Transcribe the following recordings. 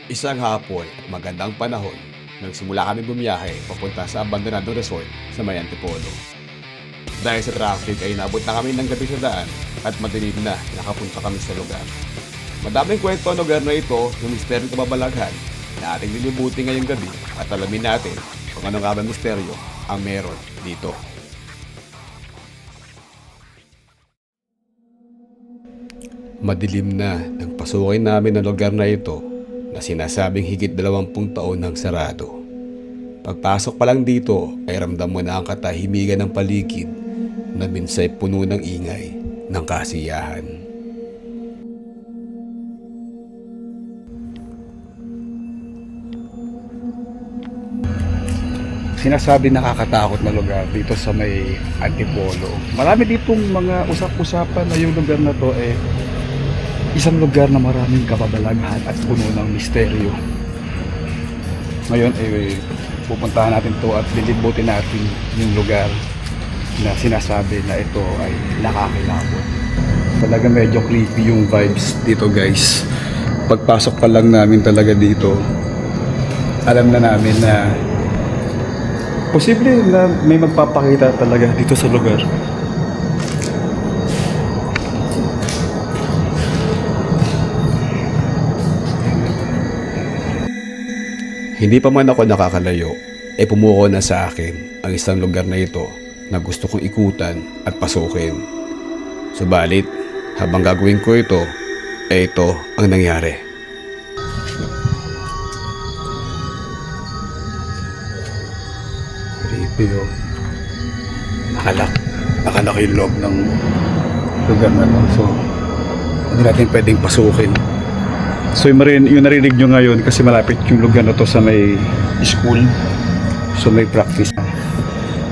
Isang hapon at magandang panahon, nagsimula kami bumiyahe papunta sa abandonadong resort sa may Antipolo. Dahil sa traffic ay naabot na kami ng gabi sa daan at madilim na nakapunta kami sa lugar. Madaming kwento ang lugar na ito ng misteryong kababalaghan na ating lilibutin ngayong gabi at alamin natin kung ano nga ba misteryo ang meron dito. Madilim na nang pasukin namin ang lugar na ito na sinasabing higit 20 taon ng sarado. Pagpasok pa lang dito ay ramdam mo na ang katahimikan ng paligid na minsay puno ng ingay ng kasiyahan. Sinasabi nakakatakot na lugar dito sa may Antipolo. Marami ditong mga usap-usapan na yung lugar na to isang lugar na maraming kababalaghan at puno ng misteryo. Ngayon pupuntahan natin to at lilibutin natin yung lugar na sinasabi na ito ay nakakilabot. Talaga medyo creepy yung vibes dito, guys. Pagpasok pa lang namin talaga dito, alam na namin na posible na may magpapakita talaga dito sa lugar. Hindi pa man ako nakakalayo, pumuko na sa akin ang isang lugar na ito na gusto kong ikutan at pasukin. Subalit, habang gagawin ko ito, ito ang nangyari. Creepy oh. Nakalaki yung loob ng lugar na to. So, hindi natin pwedeng pasukin. So yung narinig nyo ngayon kasi malapit yung lugar na to sa may school. So may practice na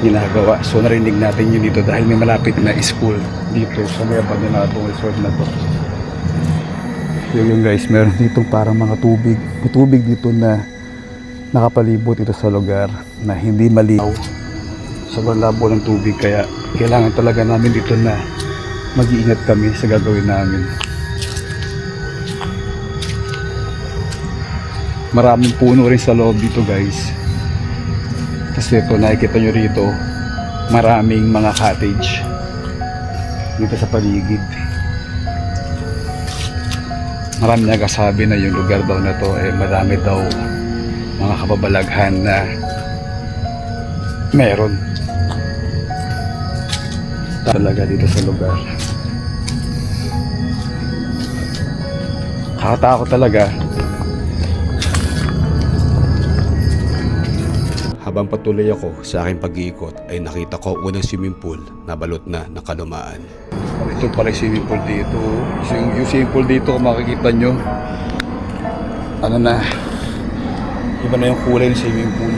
ginagawa. So narinig natin yun dito dahil may malapit na school dito sa may abandonadong resort na to. Yun guys, meron dito parang mga tubig. May tubig dito na nakapalibot ito sa lugar na hindi malinaw. Sobrang labo ng tubig kaya kailangan talaga namin dito na mag-iingat kami sa gagawin namin. Maraming puno rin sa loob dito, guys. Kasi ito, nakikita nyo rito, maraming mga cottage dito sa paligid. Marami nagsasabi na yung lugar daw na to marami daw mga kababalaghan na meron talaga dito sa lugar. Kakatakot talaga. Habang patuloy ako sa aking pag-iikot ay nakita ko unang swimming pool na balot na nakalumaan. Ito pala yung swimming pool dito. Yung swimming pool dito kung makikita nyo, ano na, iba na yung kulay ng swimming pool.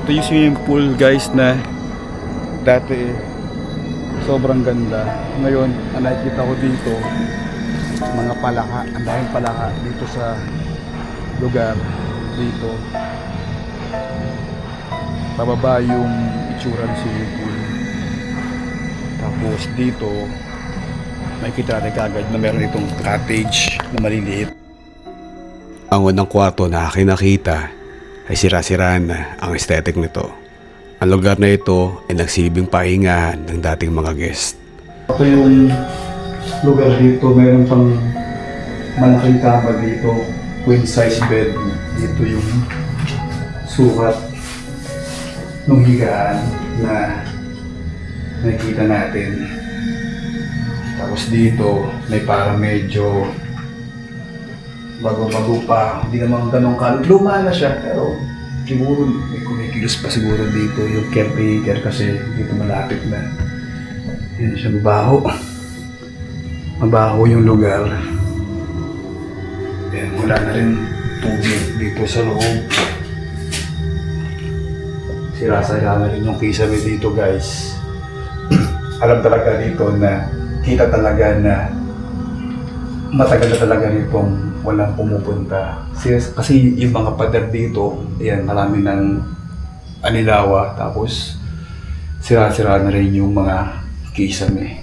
Ito yung swimming pool, guys, na dati sobrang ganda. Ngayon, ang nakikita ko dito, mga palaka, ang daming palaka dito sa lugar dito. Pababa yung itsura ng swimming pool. Tapos dito makikita natin kagad na meron itong cottage na maliliit. Ang unang kwarto na aking nakita ay sira-siraan na ang aesthetic nito. Ang lugar na ito ay nagsilbing pahingahan ng dating mga guest. Ito yung lugar dito, meron pang malaking kama dito, queen size bed. Dito yung sukat ng higaan na nakikita natin. Tapos dito may parang medyo bago-bago pa, hindi naman ganun luma na siya, pero siguro may kumikilos pa siguro dito yung caretaker kasi dito malapit na. Yan siya, mabaho yung lugar. Yan, wala na rin tubig dito sa loob. Sira-sira na rin yung kisame dito guys. Alam talaga dito na kita talaga na matagal na talaga nitong walang pumupunta. Kasi yung mga pader dito, yan, marami ng anilawa. Tapos sira-sira na rin yung mga kisame.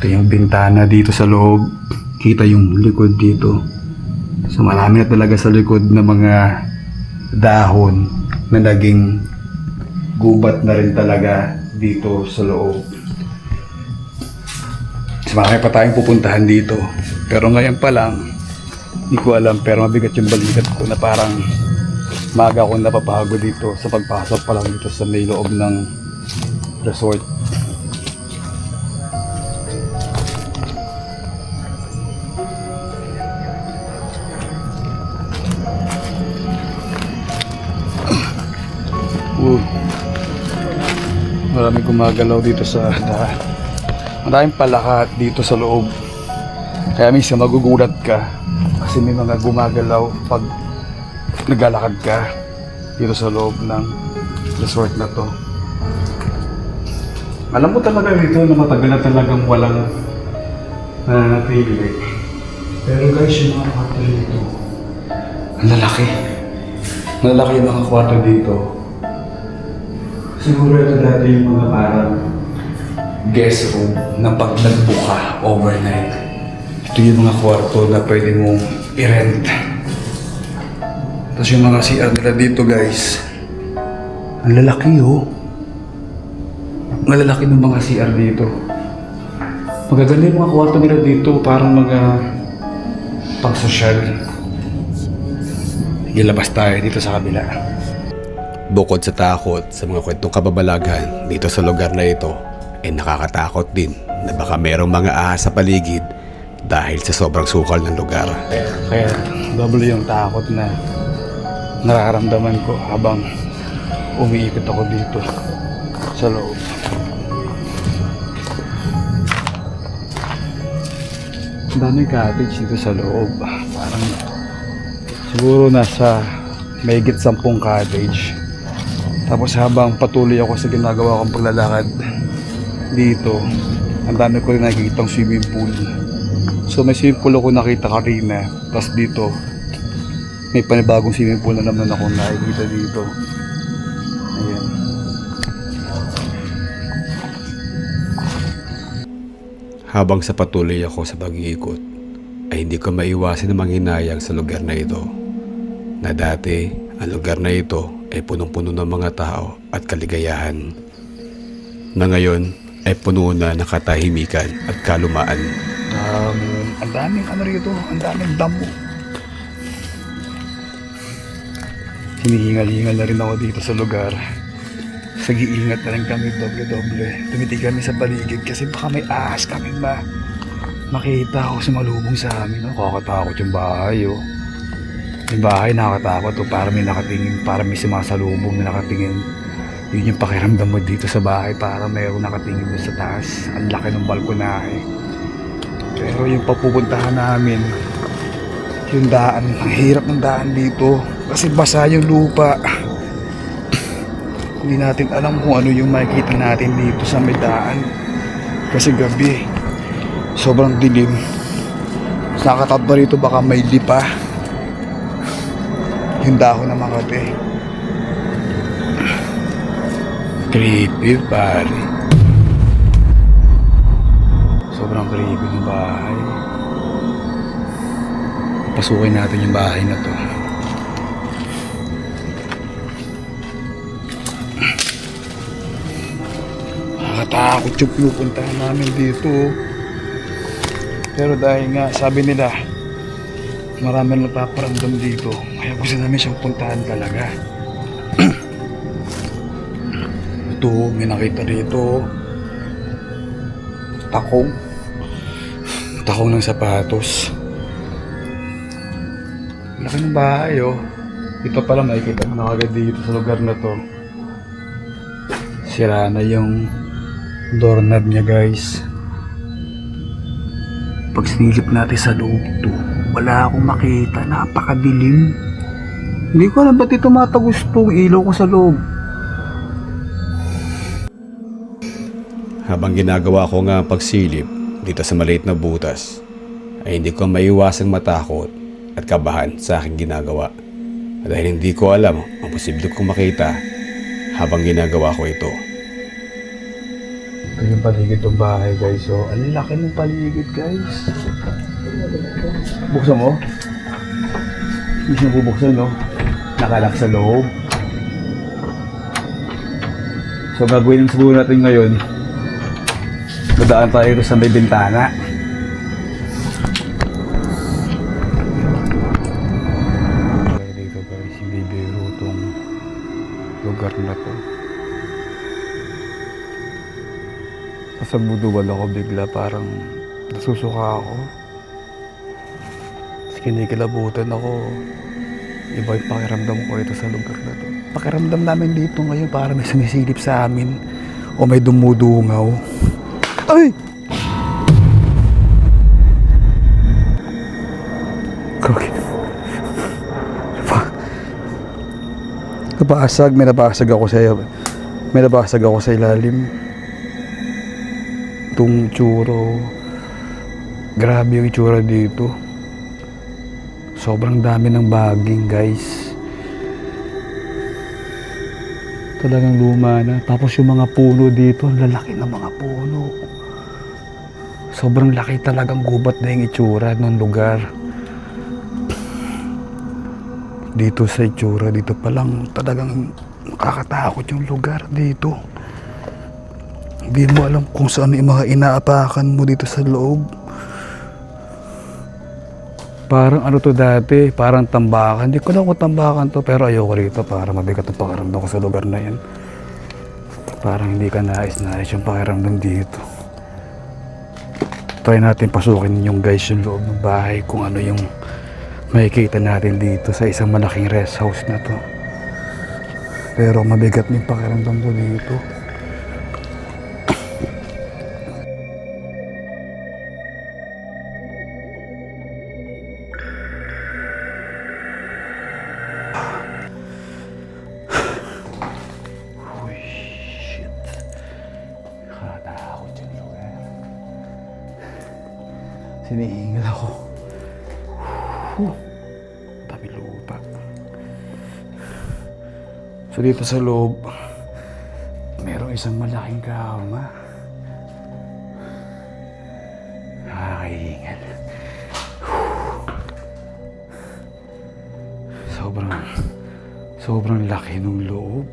Ito yung bintana dito sa loob. Kita yung likod dito. So marami na talaga sa likod na mga dahon na naging gubat na rin talaga dito sa loob. So marami pa tayong pupuntahan dito. Pero ngayon pa lang, hindi ko alam, pero mabigat yung balikat ko na parang maaga akong napapagod dito sa pagpasok pa lang dito sa may loob ng resort. Maraming gumagalaw dito sa daan. Maraming palakat dito sa loob. Kaya minsan magugulat ka kasi may mga gumagalaw pag naglalakad ka dito sa loob ng resort na to. Alam mo talaga dito na matagal na talagang walang nananatili. Pero guys, yung mga kwarto dito, ang lalaki. Malalaki yung mga kwarto dito. Siguro ito dati yung mga parang guest room na pag nagbuka overnight. Ito yung mga kwarto na pwede mong i-rent. Tapos yung mga CR nila dito guys, ang lalaki oh. Ang lalaki ng mga CR dito. Magaganda yung mga kwarto nila dito, parang mga pang-social. Ilabas tayo dito sa kabila. Bukod sa takot sa mga kwentong kababalaghan dito sa lugar na ito, ay nakakatakot din na baka merong mga ahas sa paligid dahil sa sobrang sukal ng lugar. Kaya double yung takot na nararamdaman ko habang umiikot ako dito sa loob. Ang daming cottage dito sa loob. Parang siguro nasa mahigit 10 cottage. Tapos habang patuloy ako sa ginagawa kong paglalakad dito, ang dami ko rin nakikitang swimming pool. So may swimming pool ako nakita kanina. Tapos dito, may panibagong swimming pool na naman ako nakikita dito. Ayan. Habang sa patuloy ako sa pag-iikot, ay hindi ko maiwasan na manghinayang sa lugar na ito. Na dati, ang lugar na ito ay punong-puno ng mga tao at kaligayahan. Na ngayon ay puno na ng katahimikan at kalumaan. Ang daming ano rito, ang daming damo. Hinihingal-hingal na rin ako dito sa lugar. Sag-iingat na rin kami doble-doble. Tumitig kami sa paligid kasi baka may ahas kami makita ako sumalubong sa amin. Nakakatakot yung bahay oh. Yung bahay nakakatakot oh. Para may nakatingin, para may sumasalubong na nakatingin. Yun yung pakiramdam mo dito sa bahay, para mayroong nakatingin doon sa taas. Ang laki ng balkonahe. Pero yung papupuntahan namin, yung daan, ang hirap ng daan dito kasi basa yung lupa. Hindi natin alam kung ano yung makikita natin dito sa may daan kasi gabi, sobrang dilim. Nakatab na rito baka may lipa yung dahon ng makate. Creepy pare. Sobrang creepy ng bahay. Pasukin natin yung bahay na to. Nakakatakot yung pinupuntahan namin dito. Pero dahil nga sabi nila marami na napaparamdam dito, kaya gusto namin siyang puntahan talaga. Ito, may nakita dito takong ng sapatos. Laki ng bahay oh. Ito pala makikita mo na agad dito sa lugar na to. Sira na yung doorknob niya guys. Pag sinilip natin sa loob to, wala akong makita, napakadilim. Hindi ko alam ba't ito tumatagos tong ilaw ko sa loob. Habang ginagawa ko nga ang pagsilip dito sa maliit na butas, ay hindi ko maiwasang matakot at kabahan sa aking ginagawa. Dahil hindi ko alam ang posible kong makita habang ginagawa ko ito. Ito yung paligid ng bahay guys. So, ang laki ng paligid guys. Buksan mo? Hindi siya bubuksan, no? Nakalak sa loob. So, gagawin ang siguro natin ngayon. Dadaan tayo dito sa may bintana. Dito guys, hindi biro itong lugar na to. Sa buduwal ako bigla, parang nasusuka ako. Tapos kinikilabutan ako. Iba yung pakiramdam ko ito sa lugar na to. Pakiramdam namin dito ngayon parang may sumisilip sa amin o may dumudungaw. Ay! Okay. May nabasag ako sa ilalim. Itong tsuro. Grabe yung itsura dito. Sobrang dami ng baging guys. Talagang luma na. Tapos yung mga puno dito, ang lalaki ng mga puno. Sobrang laki, talagang gubat na yung itsura ng lugar. Dito sa itsura, dito pa lang talagang nakakatakot yung lugar dito. Hindi mo alam kung saan yung mga inaapakan mo dito sa loob. Parang ano to dati, parang tambakan. Hindi ko alam kung tambakan to, pero ayoko rito para mabigat ang pakiramdam ko sa lugar na yan. Parang hindi ka nais-nais yung pakiramdam dito. Try natin pasukin yung guys yung loob ng bahay kung ano yung makikita natin dito sa isang malaking rest house na to. Pero mabigat yung pakiramdam ko dito. Sinihingal ako. Dami lupa. So dito sa loob, merong isang malaking kama. Nakakahingal. Sobrang laki ng loob.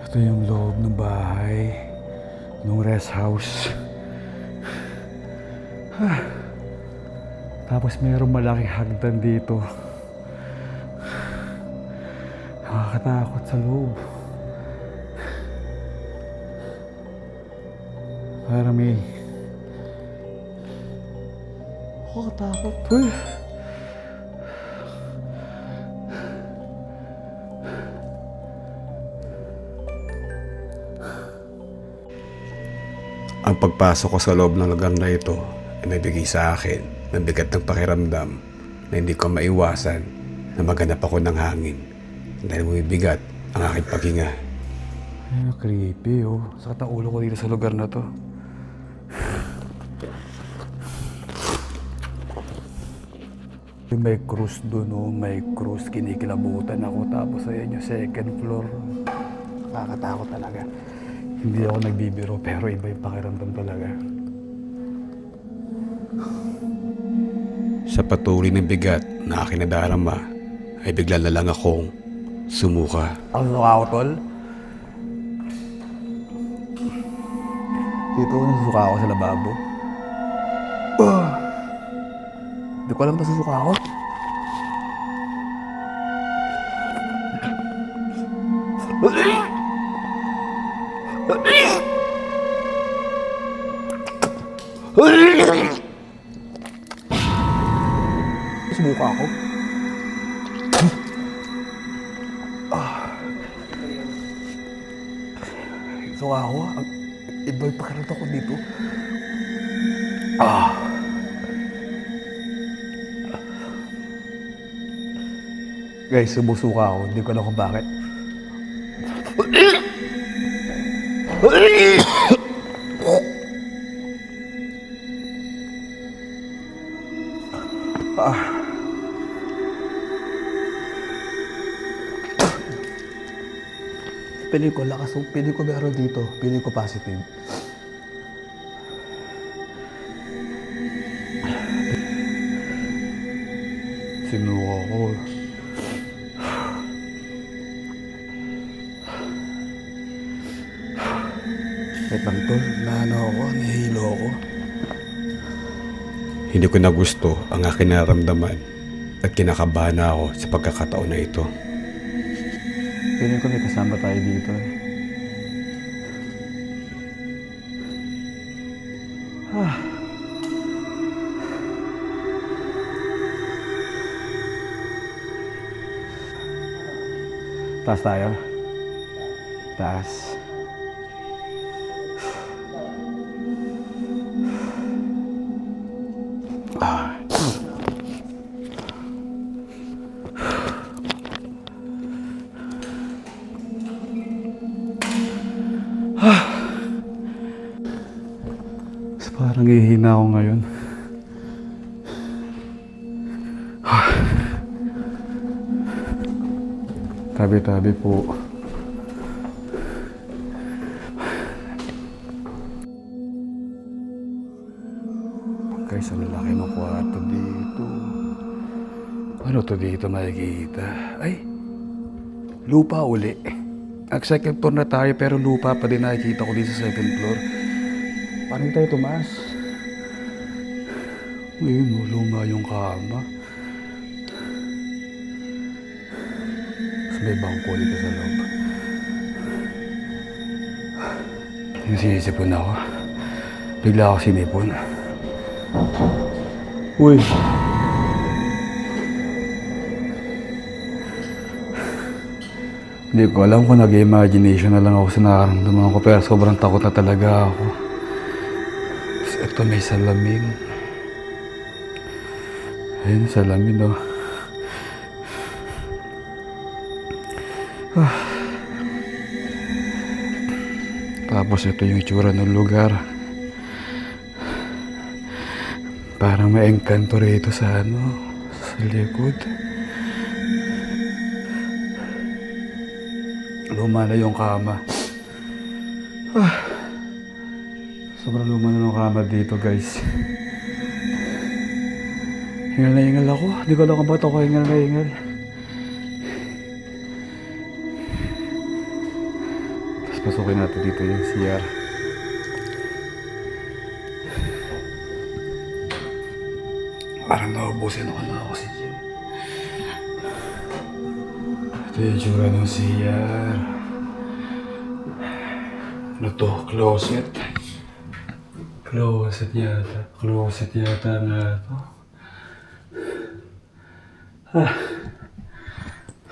Ito yung loob ng bahay, ng rest house. Tapos mayroong malaking hagdan dito. Nakakatakot sa loob. Parang may... Nakakatakot. Uy! Ang pagpasok ko sa loob ng lugar na ito ay nagbigay sa akin ng bigat ng pakiramdam na hindi ko maiwasan na maghanap ako ng hangin dahil bumibigat ang aking paghinga. Ay, creepy oh. Sakit ang ulo ko dito sa lugar na to. May cruise doon oh. May cruise. Kinikilabutan ako. Tapos ayan yung second floor. Nakakatakot talaga. Hindi ako nagbibiro pero iba yung pakiramdam talaga. Sa patuloy ng bigat na aking nadarama ay bigla na lang akong sumuka. Ako suka ako, tol. Dito nasusuka ako sa lababo. Hindi ko alam ba susuka ako? Sumuka ako. Suka ako. Iba yung pakiramdam ko dito. Guys, sumusuka ako. Hindi ko alam kung bakit. Piling ko lakas. Piling ko meron dito. Piling ko positive. Sinuka ko. Wait lang tol. Naano ako. Nahihilo ako. Hindi ko na gusto ang aking nararamdaman at kinakabahan na ako sa pagkakataon na ito. Piling ko may kasama tayo dito eh. Taas tayo. Taas. Parang hihina ako ngayon. Tabi-tabi po. Guys, ang laki ng kwarto dito. Ano to dito makikita? Ay, lupa uli. Ang second floor na tayo pero lupa pa din nakikita ko dito sa second floor. Paano tayo tumaas? Ngayon, luma yung kama. Tapos may bangko dito sa loob. Yung sinisipon ako. Bigla ako sinipon. Uy! Hindi ko alam kung nag-imagination na lang ako sa nakaramdaman ko pero sobrang takot na talaga ako. Ito may salamin. Ayun, salamin oh. Tapos ito yung itsura ng lugar. Parang may engkanto rito sa sa likod. Luma na yung kama. Sobrang luma na ng kama dito, guys. Hingal na hingal ako. Hindi ko alam kung ba't ako hingal na hingal. Tapos pasukin natin dito yung CR. Parang naubusin ako ng oxygen. Ito yung tsura ng CR. Ano to? Closet. Closet yata. Closet yata nga ito.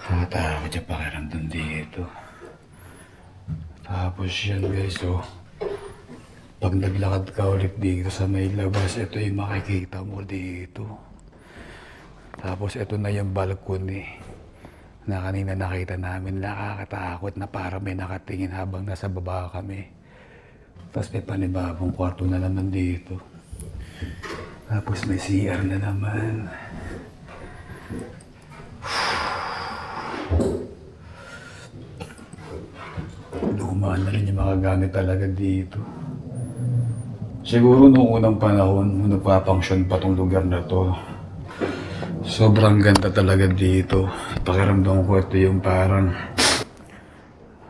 Nakatakot yung pakiramdam dito. Tapos yan guys, oh. Pag naglakad ka ulit dito sa may labas, ito yung makikita mo dito. Tapos ito na yung balcony na kanina nakita namin. Nakakatakot na para may nakatingin habang nasa baba kami. Tapos may panibagong kwarto na naman dito. Tapos may CR na naman. Luma na rin yung mga gamit talaga dito. Siguro noong unang panahon, nung nagpapangsyon pa tong lugar na to, sobrang ganda talaga dito. Pakiramdam ko ito yung parang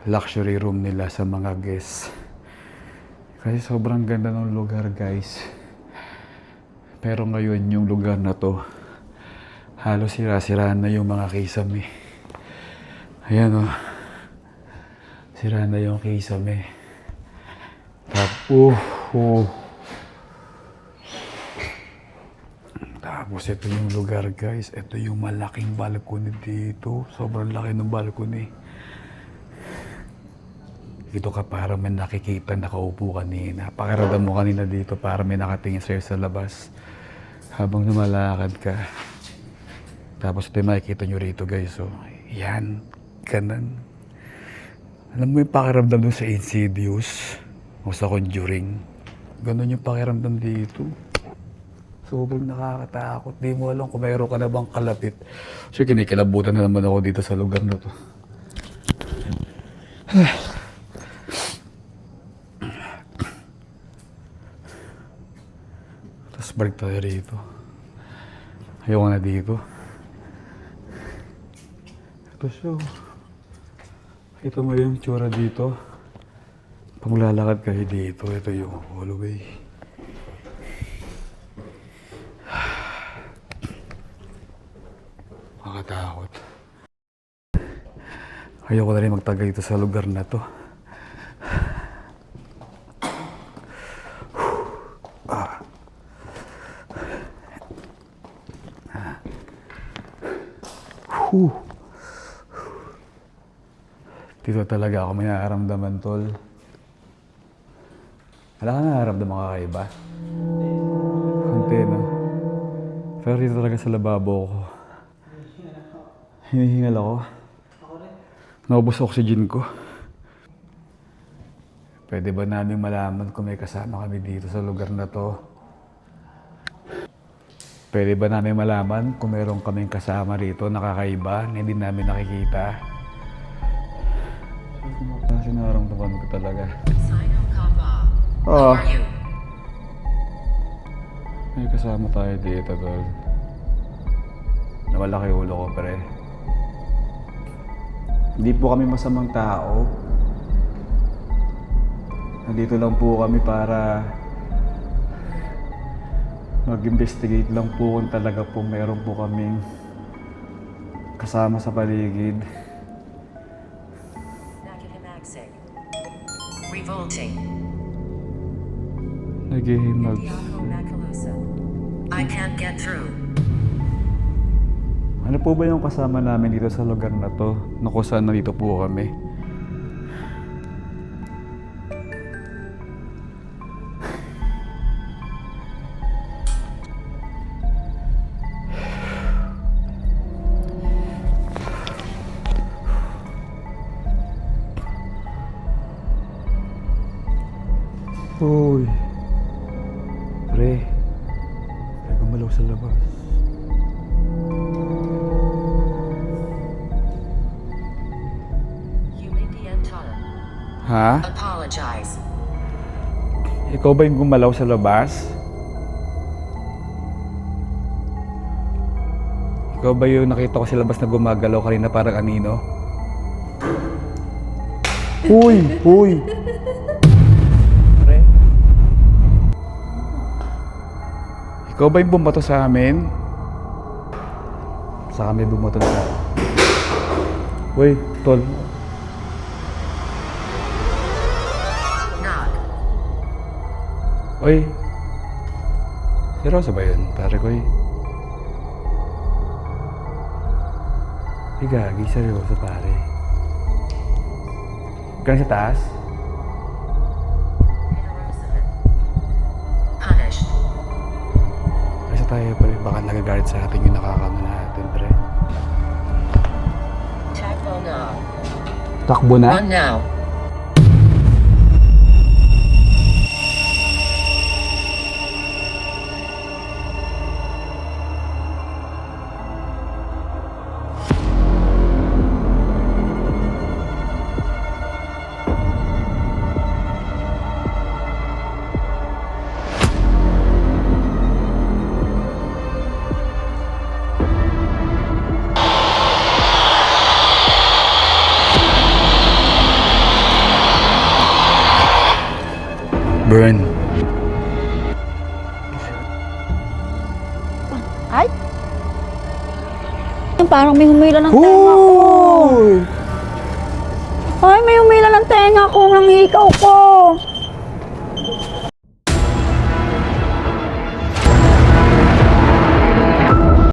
luxury room nila sa mga guests. Kasi sobrang ganda ng lugar, guys. Pero ngayon yung lugar na to, halos sira-siraan na yung mga kisame. Ayan o. Sira na yung kisame. Tapos ito yung lugar, guys. Ito yung malaking balcony dito. Sobrang laki ng balcony. Dito ka parang may nakikita, nakaupo kanina. Pakiramdam mo kanina dito parang may nakatingin sa'yo sa labas. Habang lumalakad ka. Tapos ito yung makikita nyo rito guys. So, yan. Ganun. Alam mo yung pakiramdam doon sa Insidious o sa Conjuring. Ganun yung pakiramdam dito. Sobrang nakakatakot. Di mo alam kung mayroon ka na bang kalapit. So, kinikilabutan na naman ako dito sa lugar na to. Tapos balik tayo rito. Ayoko na dito. Ito siya. Ito mo yung tsura dito. Pag lalakad kayo dito, ito yung hallway. Makatakot. Ayoko na rin magtagal dito sa lugar na to. Dito talaga ako may nararamdaman, tol. Wala ka nararamdaman kakaiba? Kunti, no? Pero dito talaga sa lababo ko. Hinihingal ako. Naubos oxygen ko. Pwede ba namin malaman kung may kasama kami dito sa lugar na to? Pwede ba namin malaman kung meron kaming kasama rito na kakaiba na hindi namin nakikita? Kasi nararamdaman ko talaga. Oh. May kasama tayo dito, tol. Nawala kay ulo ko, pre. Hindi po kami masamang tao. Nandito lang po kami para mag-investigate lang po kung talaga po meron po kaming kasama sa paligid. Revolting. Naghihimag. I can't get through. Ano po ba yung kasama namin dito sa lugar na to? Na kung saan nandito po kami? Uy. Pre. Pre, gumalaw sa labas. Ha? Apologize. Ikaw ba yung gumalaw sa labas? Ikaw ba yung nakita ko sa labas na gumagalaw kanina parang anino? Uy! Uy! Pre? Ikaw ba yung bumato sa amin? Sa kami bumato sa... Uy, tol. Uy, si Rosa ba yun? Pare ko eh. Ay gagi, seryoso pare. Kaya sa taas? Punished. Kasi tayo pare, baka nagagalit sa atin yung nakakama natin, pre. Takbo now. Takbo na? Run now. Burn. Ay! Parang may humila ng tenga ko. Uy! Ay, may humila ng tenga ko ng hikaw ko.